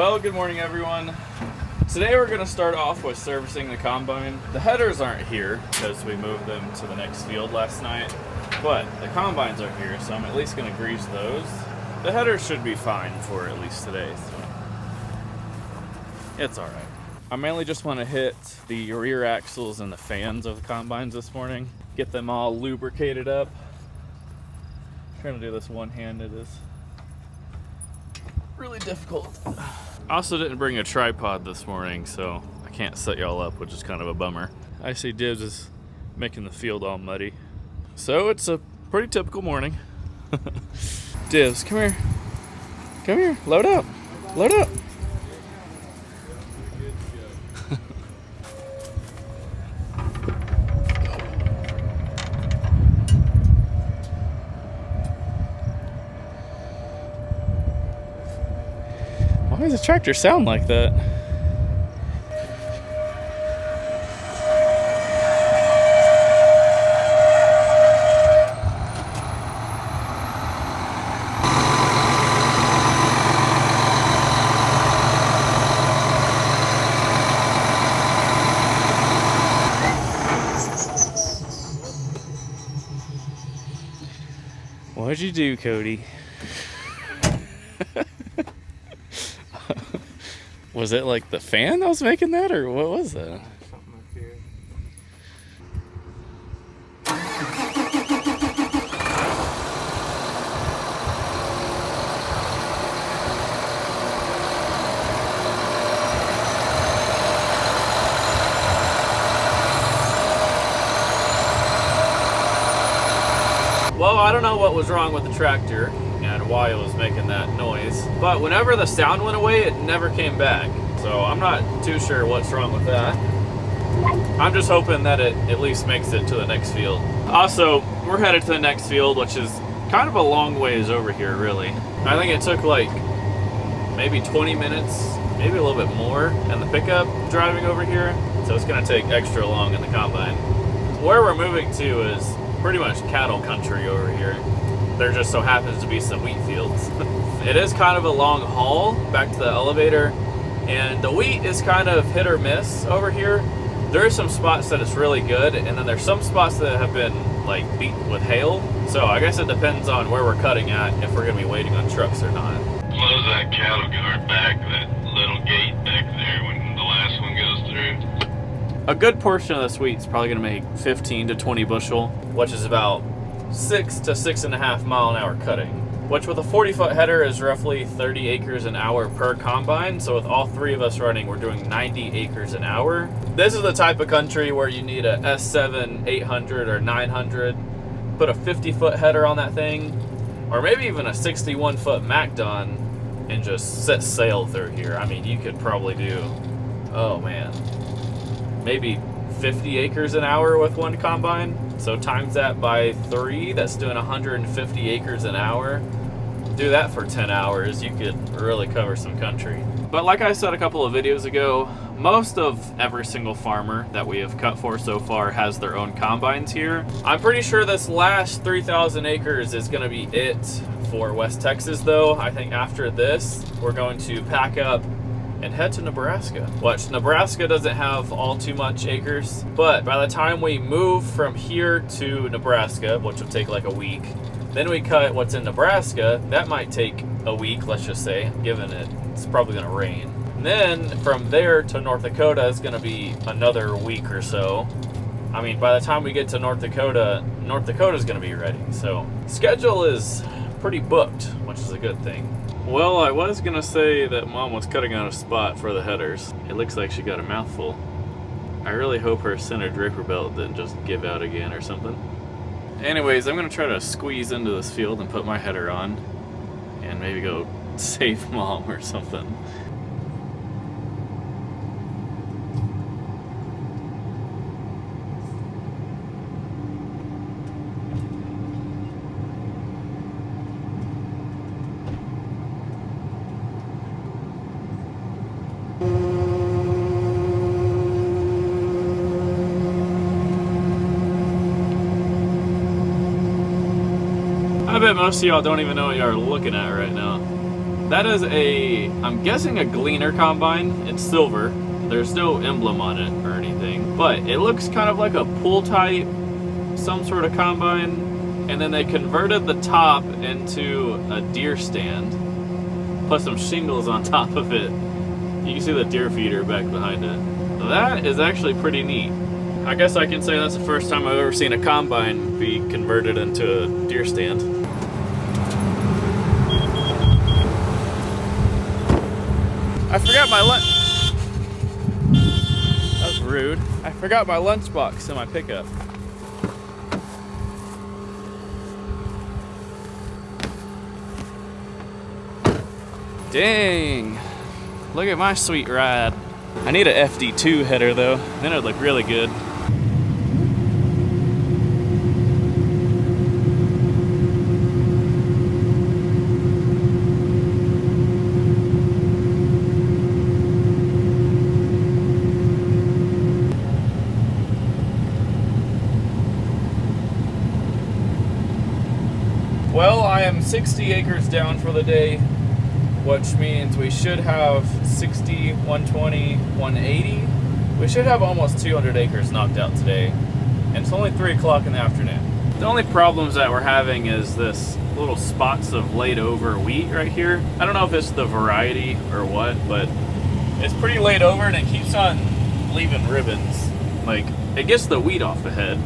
Well, good morning everyone. Today we're going to start off with servicing the combine. The headers aren't here because we moved them to the next field last night, but the combines are here, so I'm at least going to grease those. The headers should be fine for at least today, so it's alright. I mainly just want to hit the rear axles and the fans of the combines this morning, get them all lubricated up. Trying to do this one-handed is really difficult. I also didn't bring a tripod this morning, so I can't set y'all up, which is kind of a bummer. I see Dibs is making the field all muddy. So it's a pretty typical morning. Dibs, come here. Come here, load up. Load up. Why does the tractor sound like that? What'd you do, Cody? Was it like the fan that was making that, or what was that? Something up here. Well, I don't know what was wrong with the tractor and why it was making that noise, but whenever the sound went away, it never came back. So I'm not too sure what's wrong with that. I'm just hoping that it at least makes it to the next field. Also, we're headed to the next field, which is kind of a long ways over here, really. I think it took like maybe 20 minutes, maybe a little bit more in the pickup driving over here. So it's gonna take extra long in the combine. Where we're moving to is pretty much cattle country over here. There just so happens to be some wheat fields. It is kind of a long haul back to the elevator, and the wheat is kind of hit or miss over here. There are some spots that it's really good, and then there's some spots that have been like beaten with hail. So I guess it depends on where we're cutting at, if we're gonna be waiting on trucks or not. Close that cattle guard back, that little gate back there when the last one goes through. A good portion of this wheat is probably gonna make 15 to 20 bushel, which is about 6 to 6.5 mile an hour cutting, which with a 40-foot header is roughly 30 acres an hour per combine. So with all three of us running, we're doing 90 acres an hour. This is the type of country where you need a S7 800 or 900, put a 50-foot header on that thing, or maybe even a 61-foot MacDon, and just set sail through here. I mean, you could probably do, oh man, maybe 50 acres an hour with one combine. So times that by 3, that's doing 150 acres an hour. Do that for 10 hours, you could really cover some country. But like I said a couple of videos ago, most of every single farmer that we have cut for so far has their own combines here. I'm pretty sure this last 3,000 acres is gonna be it for West Texas though. I think after this, we're going to pack up and head to Nebraska. Which Nebraska doesn't have all too much acres, but by the time we move from here to Nebraska, which will take like a week, then we cut what's in Nebraska, that might take a week, let's just say, given it's probably gonna rain. And then from there to North Dakota is gonna be another week or so. I mean, by the time we get to North Dakota's gonna be ready. So schedule is pretty booked, which is a good thing. Well, I was gonna say that Mom was cutting out a spot for the headers. It looks like she got a mouthful. I really hope her center draper belt didn't just give out again or something. Anyways, I'm gonna try to squeeze into this field and put my header on and maybe go save Mom or something. I bet most of y'all don't even know what y'all are looking at right now. That is I'm guessing a Gleaner combine. It's silver. There's no emblem on it or anything, but it looks kind of like a pull type, some sort of combine. And then they converted the top into a deer stand, plus some shingles on top of it. You can see the deer feeder back behind it. That is actually pretty neat. I guess I can say that's the first time I've ever seen a combine be converted into a deer stand. I forgot my lunch. That was rude. I forgot my lunchbox in my pickup. Dang. Look at my sweet ride. I need a FD2 header though, then it'd look really good. Well, I am 60 acres down for the day, which means we should have 60, 120, 180. We should have almost 200 acres knocked out today, and it's only 3 o'clock in the afternoon. The only problems that we're having is this little spots of laid over wheat right here. I don't know if it's the variety or what, but it's pretty laid over and it keeps on leaving ribbons. Like, it gets the wheat off the head,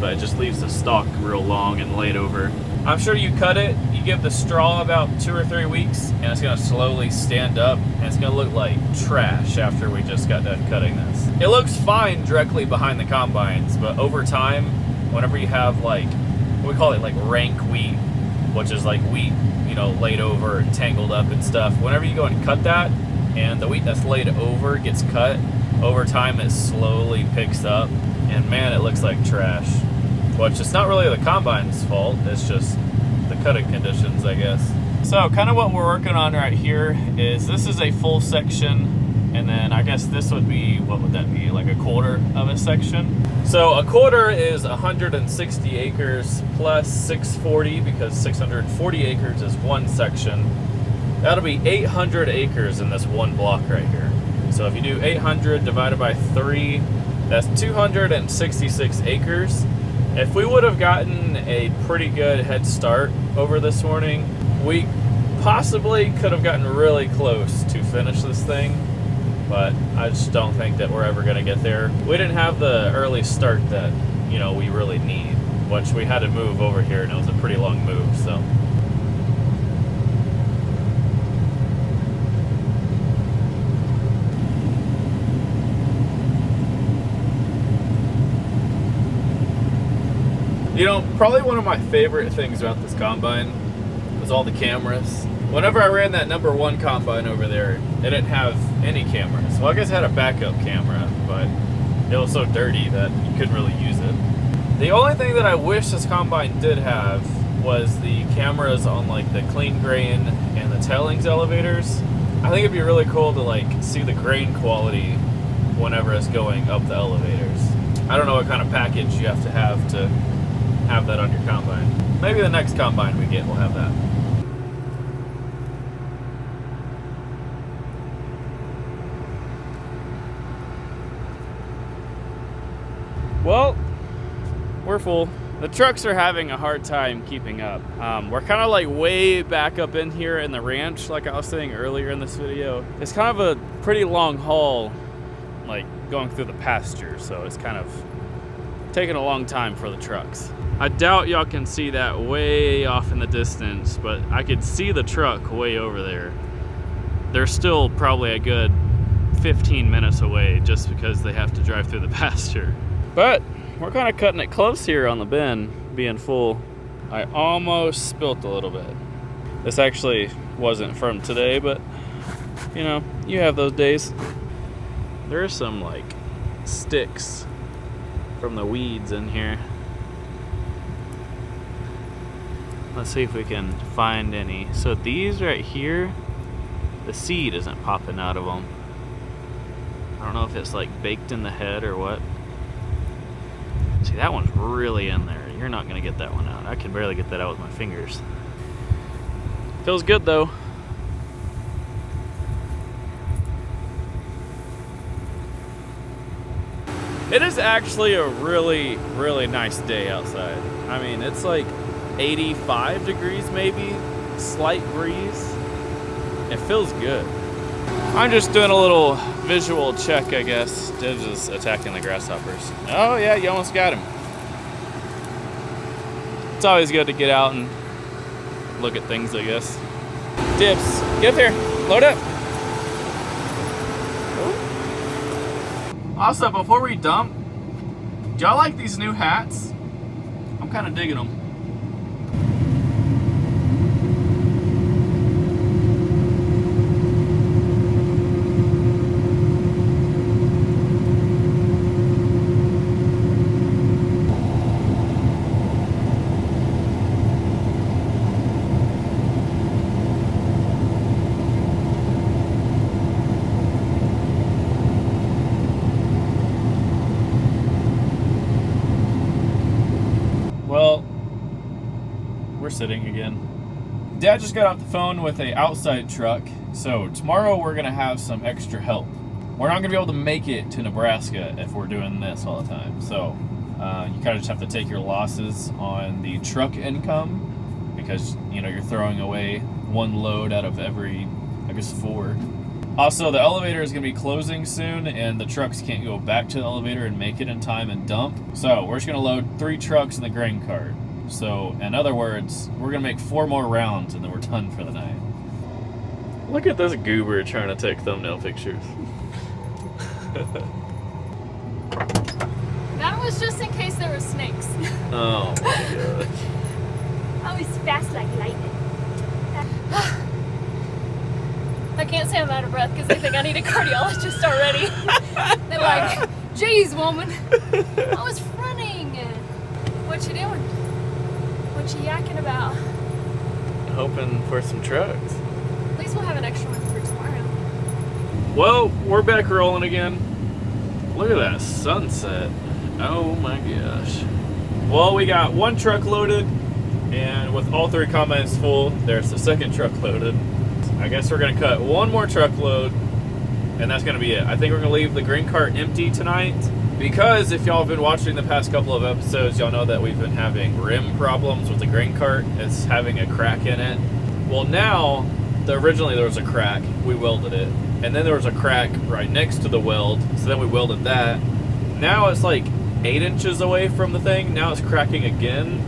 but it just leaves the stalk real long and laid over. I'm sure you cut it, you give the straw about 2 or 3 weeks, and it's gonna slowly stand up, and it's gonna look like trash after we just got done cutting this. It looks fine directly behind the combines, but over time, whenever you have like, we call it like rank wheat, which is like wheat, you know, laid over and tangled up and stuff. Whenever you go and cut that, and the wheat that's laid over gets cut, over time it slowly picks up, and man, it looks like trash. Which it's not really the combine's fault, it's just the cutting conditions, I guess. So kind of what we're working on right here is this is a full section, and then I guess this would be, what would that be, like a quarter of a section? So a quarter is 160 acres plus 640, because 640 acres is one section. That'll be 800 acres in this one block right here. So if you do 800 divided by 3, that's 266 acres. If we would have gotten a pretty good head start over this morning, we possibly could have gotten really close to finish this thing, but I just don't think that we're ever gonna get there. We didn't have the early start that, you know, we really need, which we had to move over here, and it was a pretty long move, so. You know, probably one of my favorite things about this combine was all the cameras. Whenever I ran that #1 combine over there, it didn't have any cameras. Well, I guess it had a backup camera, but it was so dirty that you couldn't really use it. The only thing that I wish this combine did have was the cameras on like the clean grain and the tailings elevators. I think it'd be really cool to like see the grain quality whenever it's going up the elevators. I don't know what kind of package you have to have that on your combine. Maybe the next combine we get will have that. Well, we're full. The trucks are having a hard time keeping up. We're kind of like way back up in here in the ranch, like I was saying earlier in this video. It's kind of a pretty long haul, like going through the pasture, so it's kind of taking a long time for the trucks. I doubt y'all can see that way off in the distance, but I could see the truck way over there. They're still probably a good 15 minutes away just because they have to drive through the pasture. But we're kind of cutting it close here on the bin, being full. I almost spilt a little bit. This actually wasn't from today, but you know, you have those days. There's some like sticks from the weeds in here. Let's see if we can find any. So these right here, the seed isn't popping out of them. I don't know if it's like baked in the head or what. See, that one's really in there. You're not gonna get that one out. I can barely get that out with my fingers. Feels good though. It is actually a really, really nice day outside. I mean, it's like 85 degrees maybe, slight breeze. It feels good. I'm just doing a little visual check, I guess. Dibs is attacking the grasshoppers. Oh yeah, you almost got him. It's always good to get out and look at things, I guess. Dibs, get up there, load up. Also, before we dump, do y'all like these new hats? I'm kind of digging them. Well, we're sitting again. Dad just got off the phone with an outside truck, so tomorrow we're gonna have some extra help. We're not gonna be able to make it to Nebraska if we're doing this all the time. So you kind of just have to take your losses on the truck income because you know you're throwing away one load out of every, I guess, 4. Also, the elevator is going to be closing soon, and the trucks can't go back to the elevator and make it in time and dump. So we're just going to load 3 trucks in the grain cart. So, in other words, we're going to make 4 more rounds, and then we're done for the night. Look at this goober trying to take thumbnail pictures. That was just in case there were snakes. Oh my god. I was fast like lightning. I can't say I'm out of breath because they think I need a cardiologist already. They're like, geez, woman. I was running. What you doing? What you yakking about? Hoping for some trucks. At least we'll have an extra one for tomorrow. Well, we're back rolling again. Look at that sunset. Oh my gosh. Well, we got 1 truck loaded, and with all 3 combines full, there's the 2nd truck loaded. I guess we're gonna cut 1 more truckload, and that's gonna be it. I think we're gonna leave the grain cart empty tonight because if y'all have been watching the past couple of episodes, y'all know that we've been having rim problems with the grain cart. It's having a crack in it. Well, now, originally there was a crack, we welded it, and then there was a crack right next to the weld, so then we welded that. Now it's like 8 inches away from the thing. Now it's cracking again.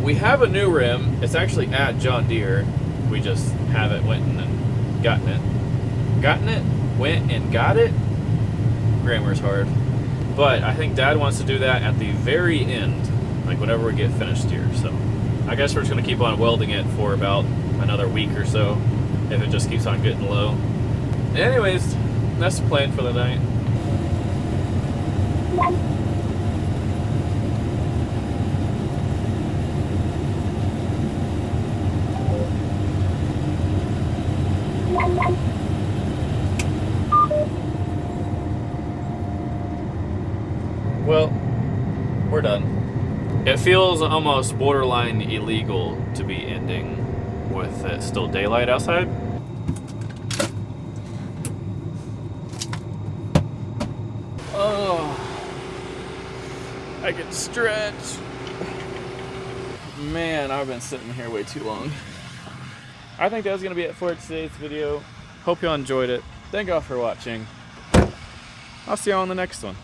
We have a new rim. It's actually at John Deere. We just haven't went and gotten it. Went and got it. Grammar's hard. But I think Dad wants to do that at the very end, like whenever we get finished here. So I guess we're just going to keep on welding it for about another week or so if it just keeps on getting low. Anyways, that's the plan for the night. Well, we're done. It feels almost borderline illegal to be ending with it still daylight outside. Oh, I can stretch. Man, I've been sitting here way too long. I think that's going to be it for today's video. Hope y'all enjoyed it. Thank y'all for watching. I'll see y'all on the next one.